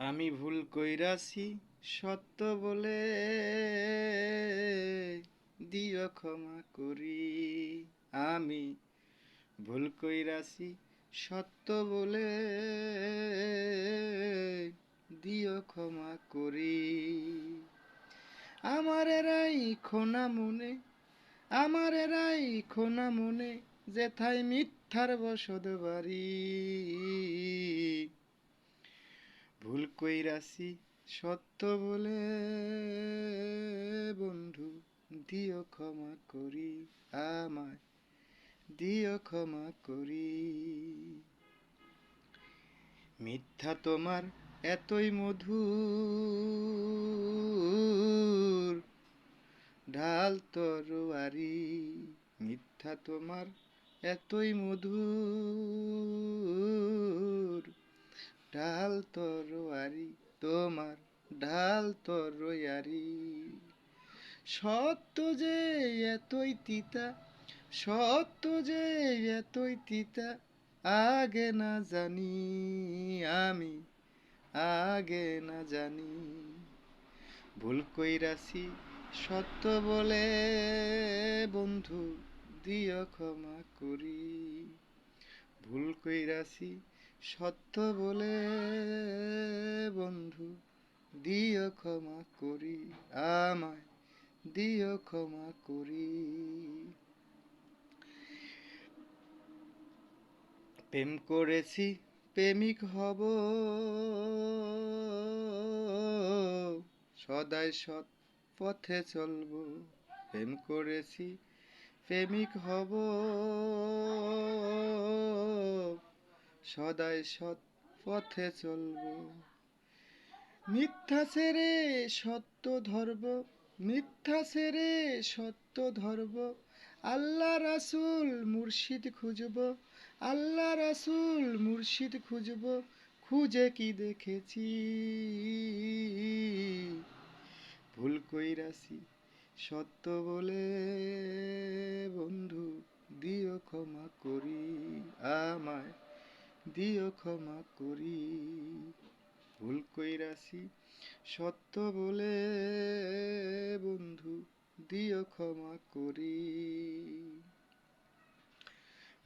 আমি ভুল কইরাছি সত্য বলে, দিও ক্ষমা করি। আমি ভুল কইরাছি সত্য বলে, দিও ক্ষমা করি। আমার রাইখো না মনে, আমার রাইখো না মনে, যেথায় মিথ্যার বসত বাড়ি। ভুল কইরাছি সত্য বলে, বন্ধু দিও ক্ষমা করি। আমায় দিও ক্ষমা করি। মিথ্যা তোমার এতই মধুর, ঢাল তরোয়ারি। মিথ্যা তোমার এতই মধুর, ঢাল তরোয়ারি। তোমার ঢাল তরোয়ারি। সত্য যে এতই তিতা, সত্য যে এতই তিতা, আগে না জানি আমি, আগে না জানি। ভুল কইরাছি সত্য বলে, বন্ধু দিও ক্ষমা করি। ভুল কইরাছি সত্য বলে, বন্ধু দিও ক্ষমা করি। আমায় দিও ক্ষমা করি। প্রেম করেছি প্রেমিক হব, সদাই সৎ পথে চলবো। প্রেম করেছি প্রেমিক হব, সদাই সৎ পথে চলবো। মিথ্যা ছেড়ে সত্য ধরব, মিথ্যা ছেড়ে সত্য ধরব। আল্লাহ রাসূল মুর্শিদ খুঁজব, আল্লাহ রাসূল মুর্শিদ খুঁজব। খুঁজে কি দেখেছি, ভুল কইরাছি সত্য বলে, বন্ধু দিও ক্ষমা করি। আমায় দিও ক্ষমা করি। ভুল কইরাছি সত্য বলে, বন্ধু দিও ক্ষমা করি।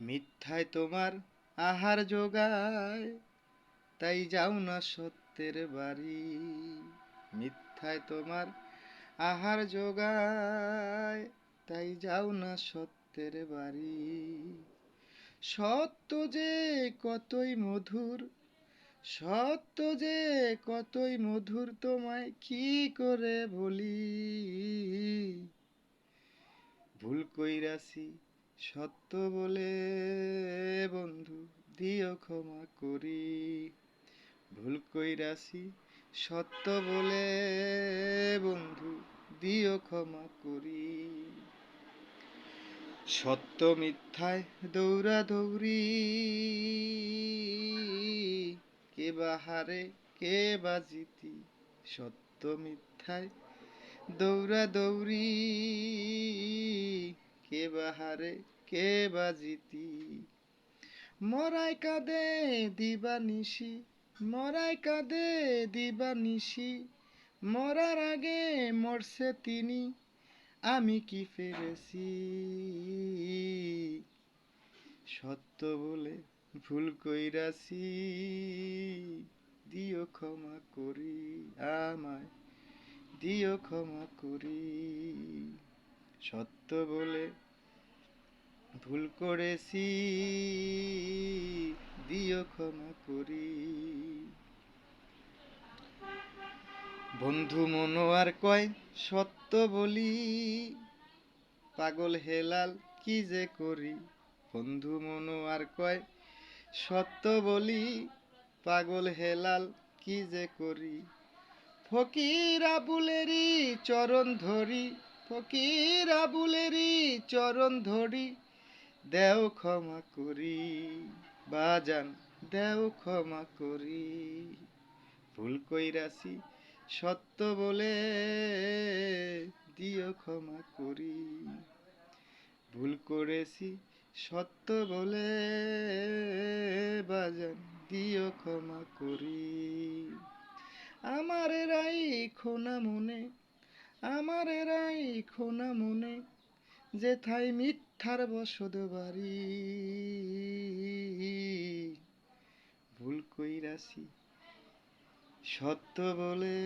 মিথ্যায় তোমার আহার যোগায়, তাই যাও না সত্যের বাড়ি। মিথ্যায় তোমার আহার যোগায়, তাই যাও না সত্যের বাড়ি। সত্য যে কতই মধুর, সত্য যে কতই মধুর, তোমায় কি করে বলি। ভুল কইরাছি সত্য বলে, বন্ধু দিও ক্ষমা করি। ভুল কইরাছি সত্য বলে, বন্ধু দিও ক্ষমা করি। সত্য মিথ্যায় দৌড়া দৌড়ি, কে বা হারে কে বা জিতি। সত্য মিথ্যায় দৌড়া দৌড়ি, কে বা হারে কে বা জিতি। মরাই কাঁদে দিবানিশি, মরাই কাঁদে দিবানিশি। মরার আগে মরছে তিনি, আমি কি পেরেছি। সত্য বলে ভুল কইরাছি, দিও ক্ষমা করি। আমায় দিও ক্ষমা করি। সত্য বলে ভুল করেছি, দিও ক্ষমা করি। বন্ধু মনোয়ার কয় সত্য বলি, পাগল হেলাল কি যে করি। বন্ধু মনোয়ার কয় সত্য বলি, পাগল হেলাল কি যে করি। ফকির আবুলেরই চরণ ধরি, ফকির আবুলেরই চরণ ধরি। দেও ক্ষমা করি, বাজান দেও ক্ষমা করি। ভুল কইরাছি সত্য বলে, দিও ক্ষমা করি। ভুল করেছি সত্য বলে, বাজান দিও ক্ষমা করি। আমারে রাইখো না মনে, আমারে রাইখো না মনে, যেথায় মিথ্যার বসত বাড়ি। ভুল কইরাছি সত্য বলে